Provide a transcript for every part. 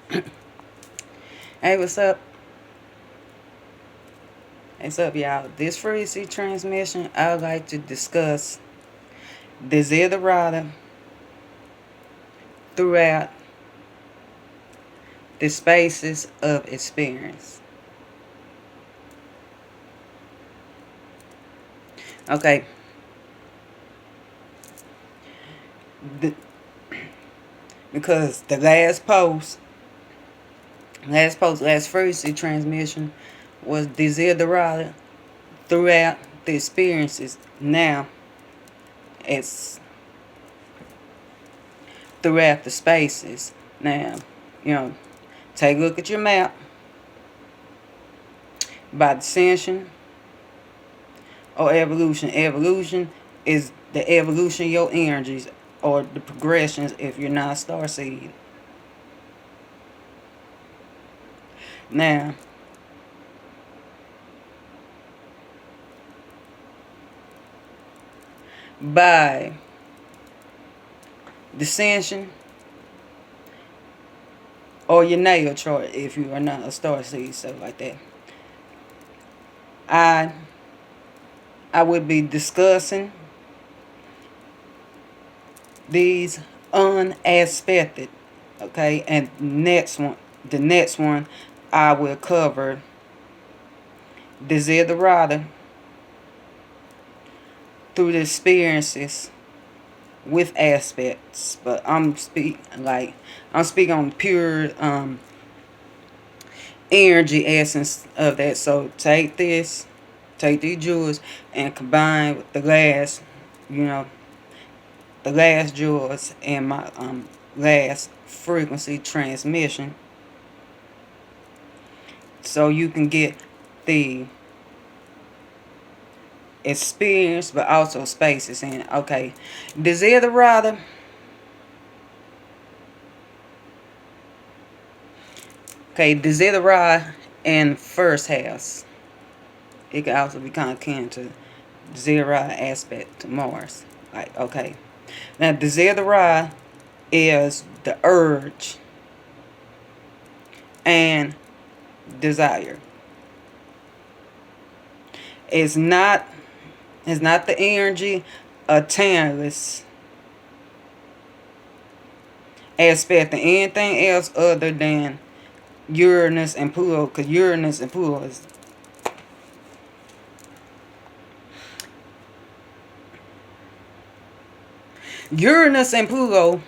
Hey, what's up? What's up, y'all? This frequency transmission, I would like to discuss Desiderata throughout the spaces of experience. Okay, the, because the last frequency transmission was Desiderata throughout the experiences. Now, it's throughout the spaces. Now, you know, take a look at your map by dissension or evolution. Evolution is the evolution of your energies or the progressions if you're not a star seed. Now, by dissension or your natal chart if you are not a star seed, stuff like that. I I would be discussing these unaspected, okay, and the next one I will cover Desiderata through the experiences with aspects, but I'm speaking on pure energy essence of that. So take these jewels and combine with the last, you know, the last jewels in my last frequency transmission, so you can get the experience but also spaces. And okay, Desiderata, Desiderata in first house, it can also be kind of kin to Desiderata aspect to Mars. Like, okay, now Desiderata is the urge and desire. It's not the energy of timeless aspect of anything else other than Uranus and Pluto, because Uranus and Pluto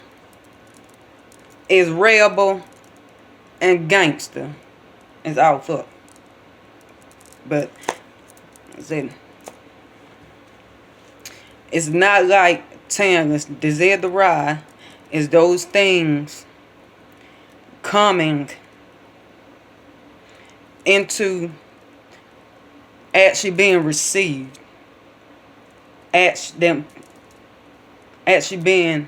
is rebel and gangster. It's all fuck. But it's not like timeless. Desiderata is those things coming into actually being received, actually being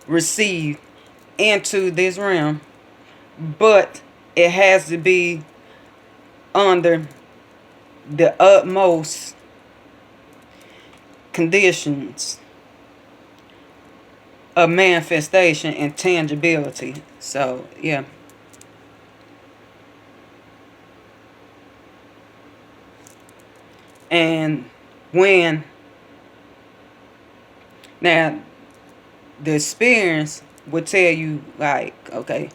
received into this realm, but it has to be under the utmost conditions of manifestation and tangibility. So yeah. And when now the experience would tell you, like, okay,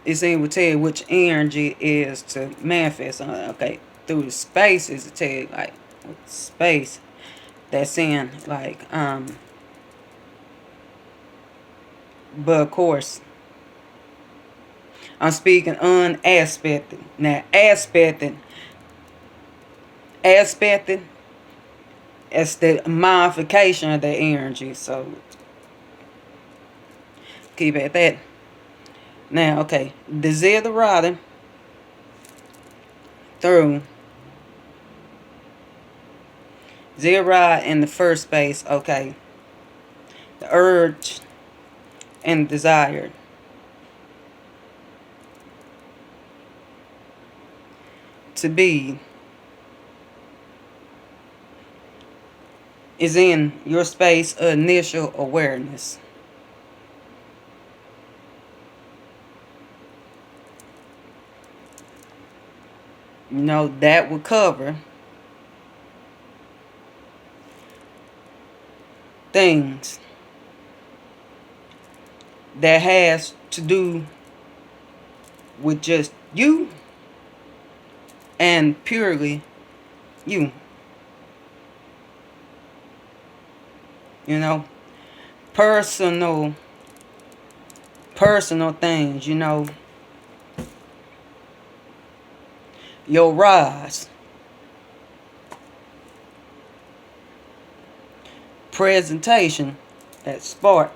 would tell you which energy is to manifest on it. Okay, through the spaces to tell you like what space that's in, like but of course I'm speaking unaspected. Now aspected is the modification of the energy, so keep it at that. Now, okay, Desiderata through Zera in the first space, okay, the urge and desire to be is in your space of initial awareness. You know, that would cover things that has to do with just you and purely you. You know, personal personal things, you know, your rise, presentation, that spark,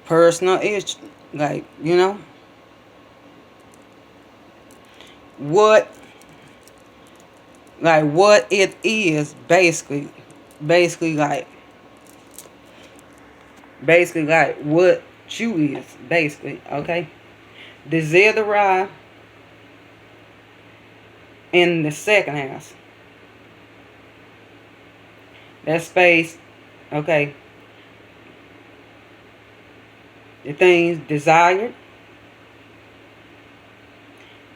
personal issue, like, you know, what, like what it is basically like what you is, basically, okay? Desiderata in the second house. That space, okay, the things desired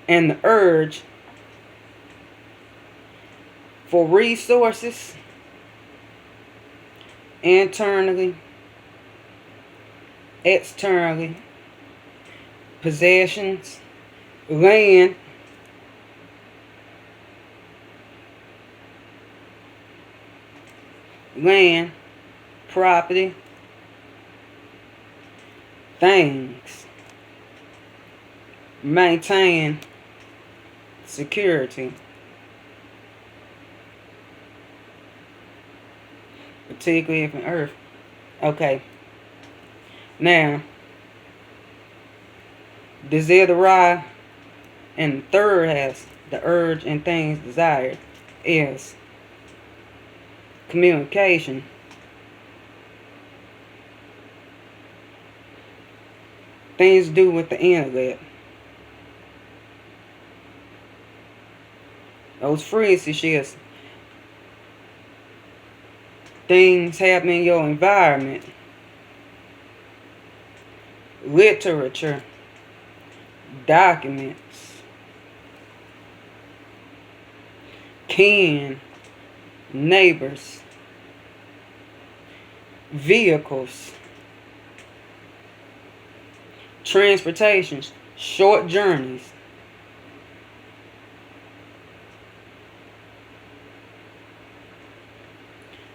and the urge for resources internally, externally, possessions, land, property, things, maintain security, particularly if in earth. Okay. Now, Desiderata and the third has the urge and things desired is communication, things to do with the intellect. Those friendships, things happen in your environment, literature, documents, kin, neighbors, vehicles, transportations, short journeys,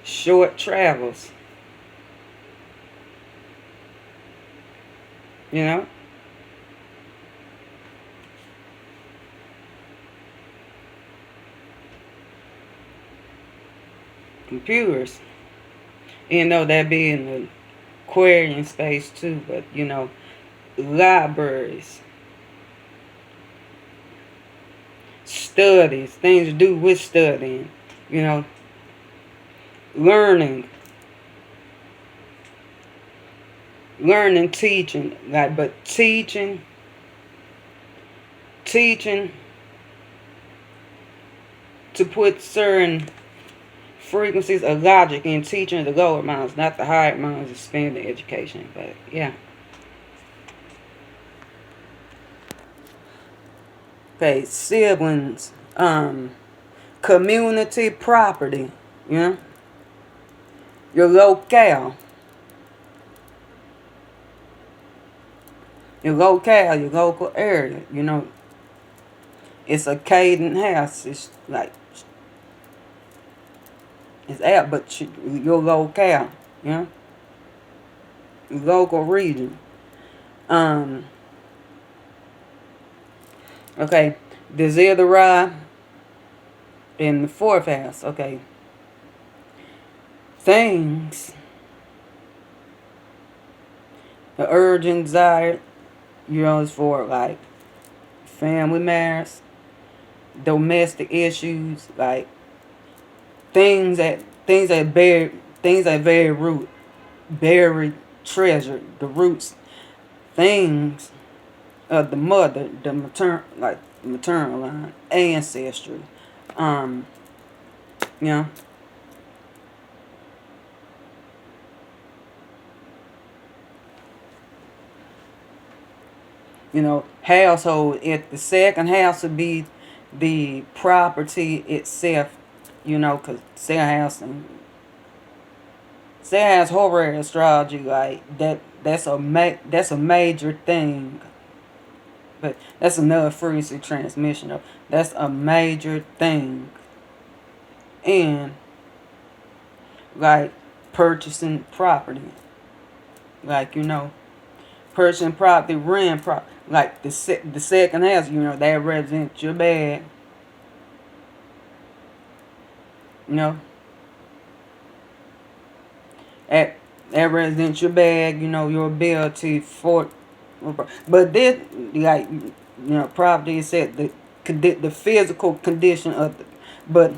short travels, you know, computers. You know, that be in the Aquarian space too, but you know, libraries, studies, things to do with studying, you know, learning, teaching, like, but teaching to put certain frequencies of logic in teaching the lower minds, not the higher minds, expanding education. But yeah. Okay, siblings, community property, you know, your locale, your local area, you know. It's a cadent house. It's like, it's out, but your locale, you know, your local region. Okay, Desiderata in the fourth house. Okay, things, the urge and desire, you know, is for like family matters, domestic issues, like things that very root, buried treasure, the roots, things of the mother, the maternal line, ancestry, um, you know, household. If the second house would be the property itself, because second house horror astrology, like that's a major thing. But that's another frequency transmission though. That's a major thing. And like purchasing property. Like, purchasing property, rent property. Like the second house, that represents your bag. You know, that that represents your bag. Your ability for. But this, like, property is said the physical condition of the, but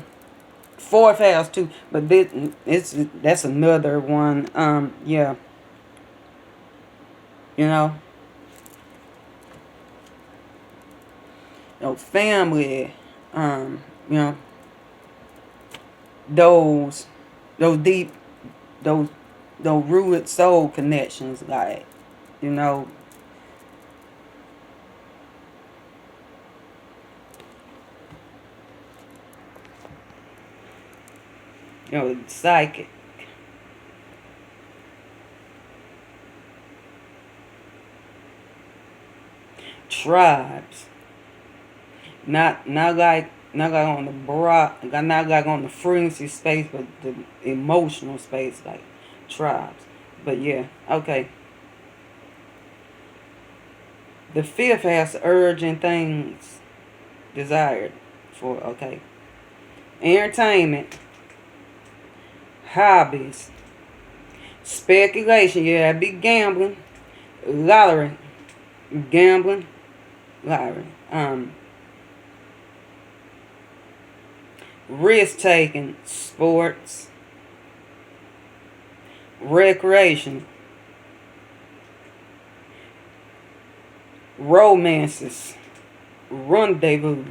fourth house too. But that's another one. Yeah, you know, family. You know, those deep, those those rooted soul connections, like, you know, psychic tribes, not like on the broad, not like on the frequency space, but the emotional space, like tribes. But yeah, okay. The fifth has urgent things desired for, okay. Entertainment, hobbies, speculation. Yeah, be gambling, lottery, gambling, lottery. Risk taking, sports, recreation, romances, rendezvous,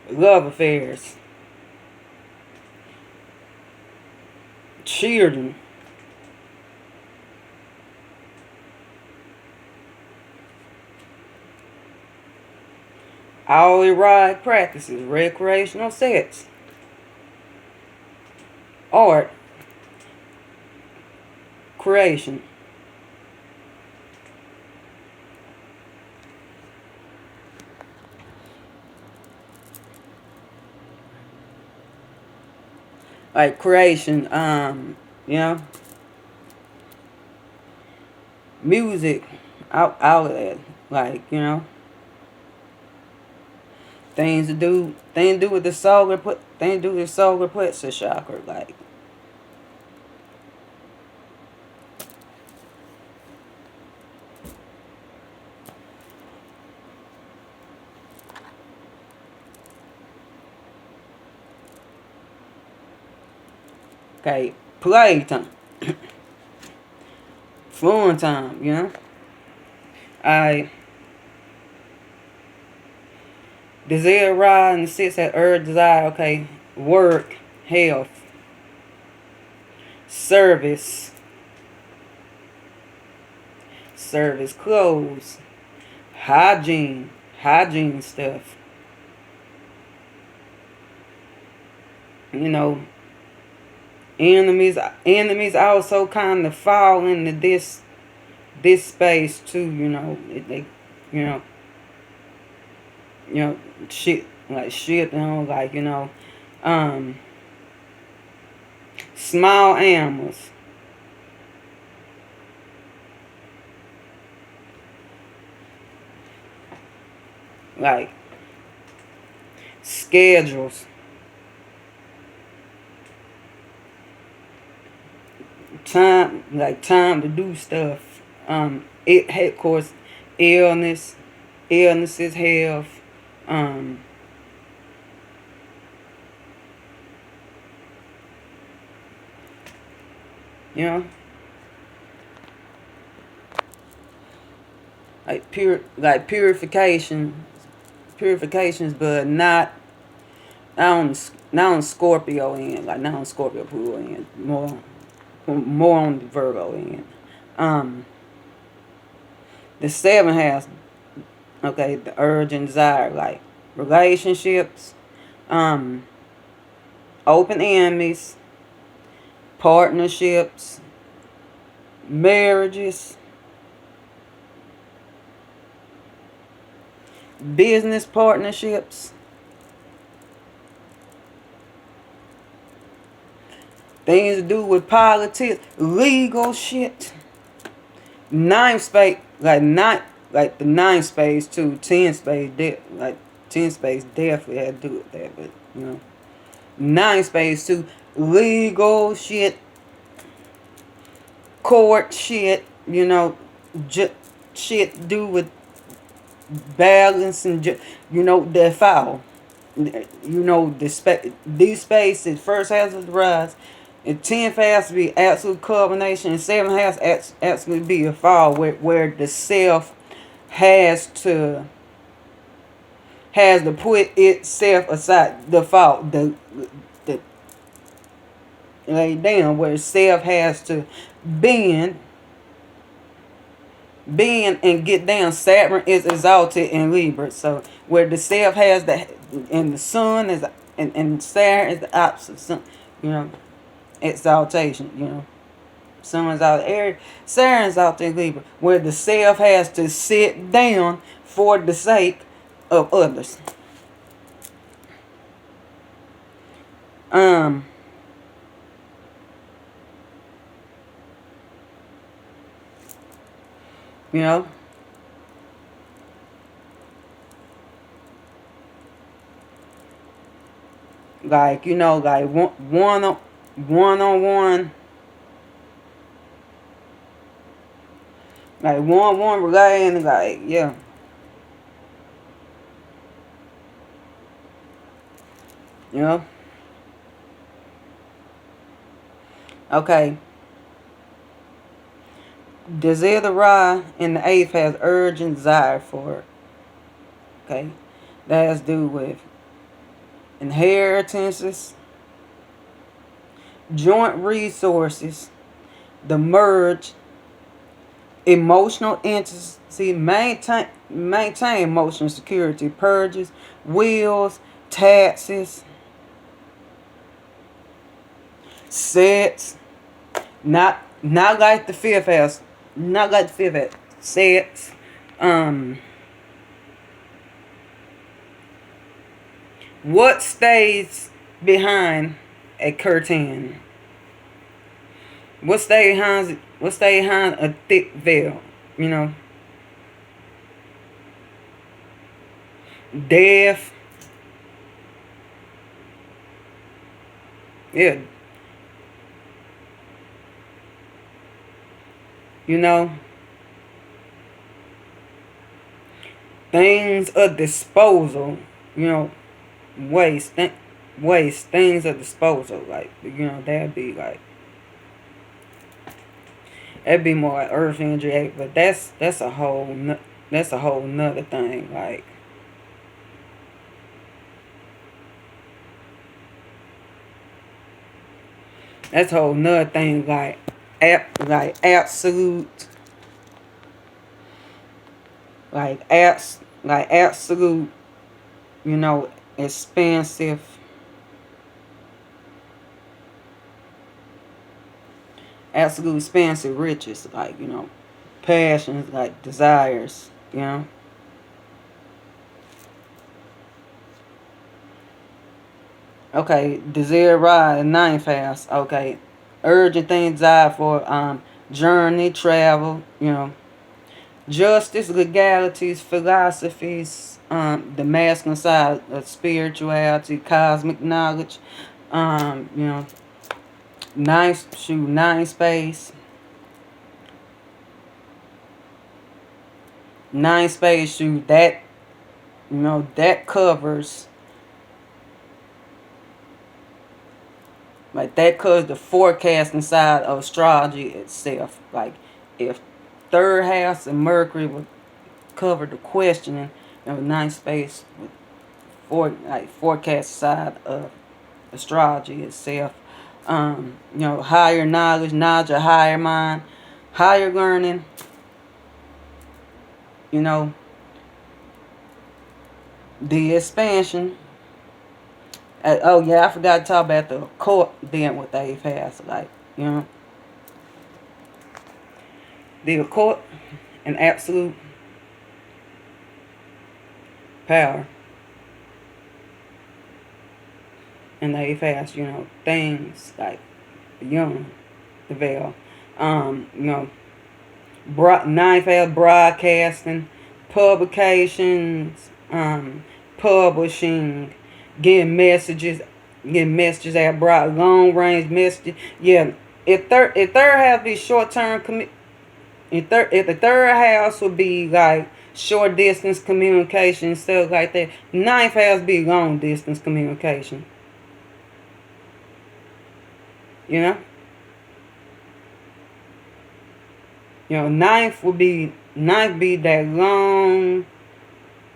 love affairs, children, all erotic practices, recreational sex, art, creation. Like creation, you know, music, out of that. Like, things to do with the solar plexus chakra, like. Okay, playtime, fun time, I Desiderata and six at urge desire, okay. Work, health, service, clothes, hygiene stuff. You know, enemies also kind of fall into this space too. They, you know, shit, like shit. Like, um, small animals, like schedules, time to do stuff. It of course, illness, illnesses, health. Um, you know, like purifications, but not on Scorpio end, like not on Scorpio pool end, more on the Virgo end. Um, The seventh house, okay, the urge and desire, like relationships, um, open enemies, partnerships, marriages, business partnerships, things to do with politics, legal shit. Ninth space, like the ninth space too. 10 space, like 10 space definitely had to do with that, but you know, ninth space too. Legal shit, court shit, you know, shit do with balance and you know that foul. You know these spaces first has to rise, and 10th has to be absolute culmination, and 7th has to absolutely be a fall where the self has to put itself aside, the fault, the lay down, where self has to bend and get down. Saturn is exalted in Libra, so where the self has the, and the sun is, and Saturn is the opposite sun, you know, exaltation, you know. Sun is out of Aries, Saturn's out in Libra, where the self has to sit down for the sake of others. You know, like, you know, like one on one, like one relating, like, yeah, you know. Okay, Desiderata in the eighth has urge and desire for it. Okay, that has to do with inheritances, joint resources, the merge, emotional intimacy, maintain emotional security, purges, wills, taxes, sets, not like the fifth house, not like the fifth house, sets, um, what stays behind a curtain? What stays behind a thick veil? You know, death. Yeah, you know, things of disposal. You know, waste, waste things of disposal. Like, you know, that'd be more like earth energy, but that's a whole nother thing. Like, that's a whole nother thing. Like absolute, like absolute, you know, expansive, absolute expansive riches. Like, you know, passions, like desires. You know. Okay, desire in ninth house. Okay, urgent things desire for journey, travel. You know, justice, legalities, philosophies. The masculine side of spirituality, cosmic knowledge. You know, nine space. Nine space shoot that, you know, that covers, like, that covers the forecasting side of astrology itself. Like, if third house and Mercury would cover the questioning, you know, ninth space would forecast side of astrology itself. You know, higher knowledge of higher mind, higher learning, you know, the expansion. Oh yeah, I forgot to talk about the court being what they has, like, you know, the court and absolute power, and they has, you know, things like beyond the veil. You know, ninth house broadcasting, publications, publishing, getting messages out, broad long range messages. Yeah, if third house be short term if the third house would be like short distance communication stuff like that. Ninth house be long distance communication. You know, ninth be that long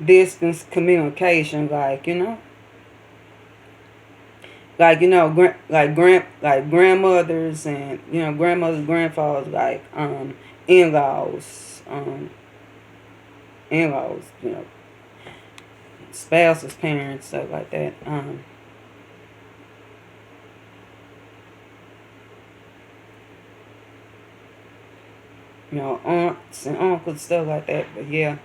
distance communication, like, you know, like, you know, like grandmothers and, you know, grandmothers, grandfathers, like in-laws, in-laws, you know, spouses, parents, stuff like that. You know, aunts and uncles, stuff like that. But yeah,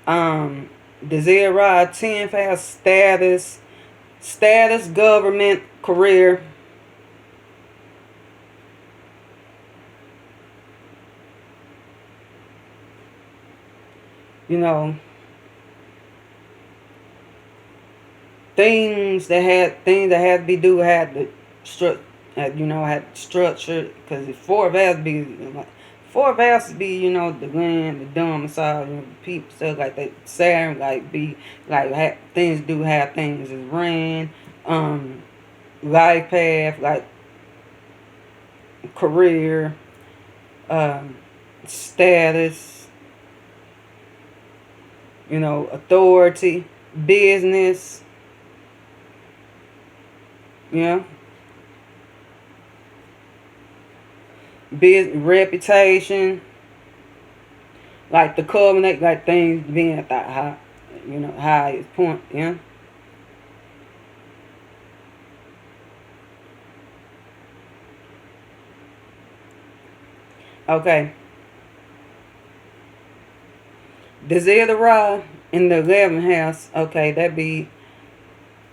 Desiderata, 10th house, status, government, career. You know, things that had to be do had to had structure, because the fourth house be, you know, the land, the domicile, you know, the people, stuff like that. Saturn, like, be like things do have things is ran, life path, like career, um, status, you know, authority, business, you know, business, reputation, like the culminate, like things being at that high, you know, highest point, yeah. Okay. Desiderata in the 11th house, okay, that be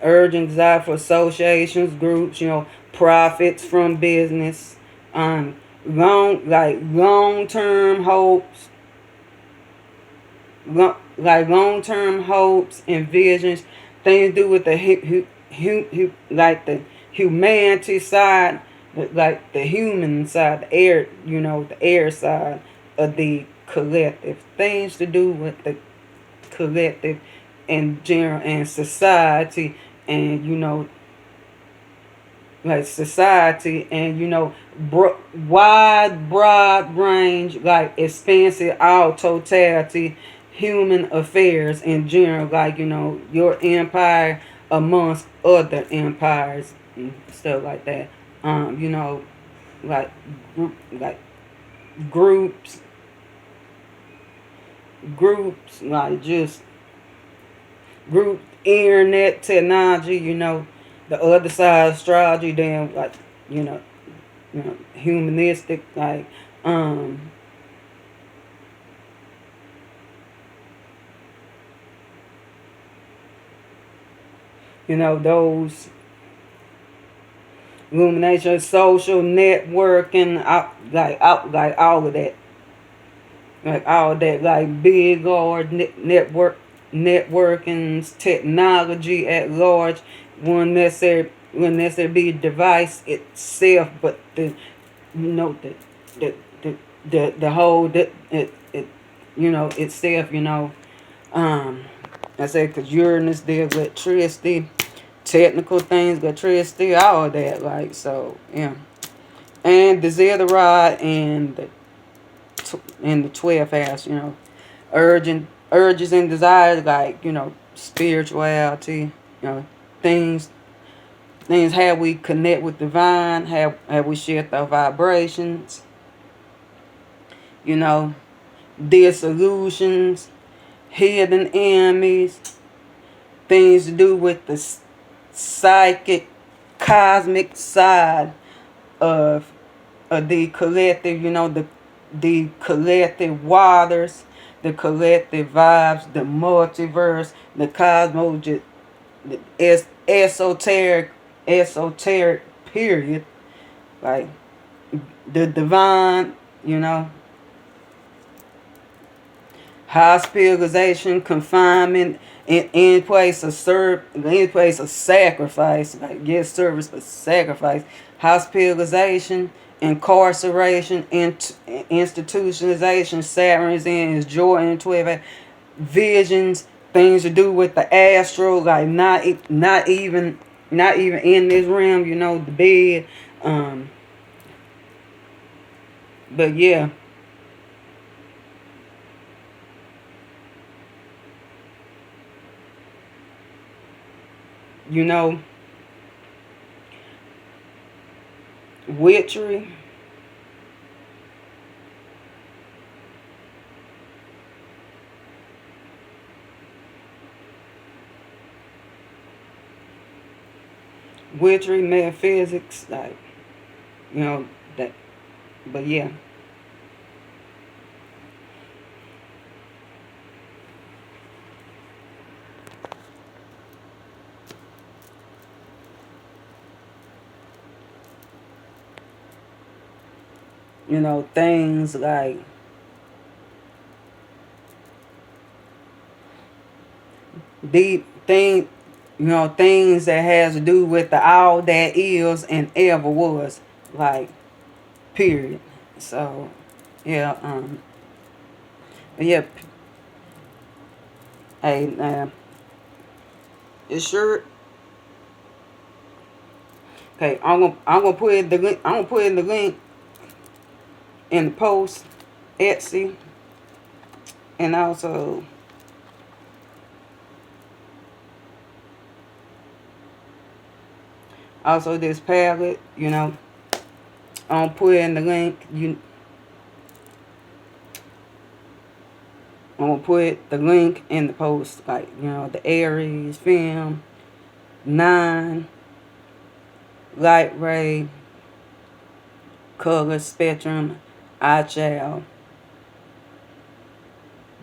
urgent desire for associations, groups, you know, profits from business, um, long term hopes, long term hopes and visions, things to do with the like the humanity side, like the human side, the air, you know, the air side of the collective, things to do with the collective in general and society, and, you know, like society, and, you know, wide broad range, like expansive, all totality, human affairs in general, like, you know, your empire amongst other empires and stuff like that. You know, like like groups, like just group internet technology, you know, the other side of astrology, then, like, you know, humanistic, like, you know, those illumination, social networking, like all of that, like all that, like big or networking, technology at large, one necessary be a device itself, but the, you know, the the whole it you know, itself, you know, I said, because Uranus deals with electricity, technical things, electricity, all of that, like, so yeah. And the Zilrod and the 12th house, you know, urges and desires, like, you know, spirituality, you know, things how we connect with divine, how we shift our vibrations, you know, disillusions, hidden enemies, things to do with the psychic, cosmic side of the collective, the collective waters, the collective vibes, the multiverse, the cosmos, the esoteric period, like the divine, you know, hospitalization, confinement, in place of in place of sacrifice, like yes, service but sacrifice, hospitalization, incarceration, institutionalization, Saturn's in his joy and 12 visions, things to do with the astral, like not even in this realm, the bed, but yeah. you know witchery, metaphysics, like, that, but yeah. Things like deep thing, things that has to do with the all that is and ever was, like, period. So yeah, yeah. Hey, it's sure. Okay, I'm gonna put in the link. I'm gonna put in the link in the post, Etsy, and also this palette. I'm gonna put in the link. I'm gonna put the link in the post, like, the Aries film, 9 light ray color spectrum eyeshadow,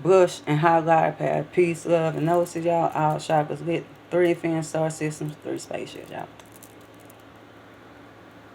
blush and highlighter pad. Peace, love, and Gnosis, y'all. All chakras lit. 3 fin star systems, 3 spaceships, y'all.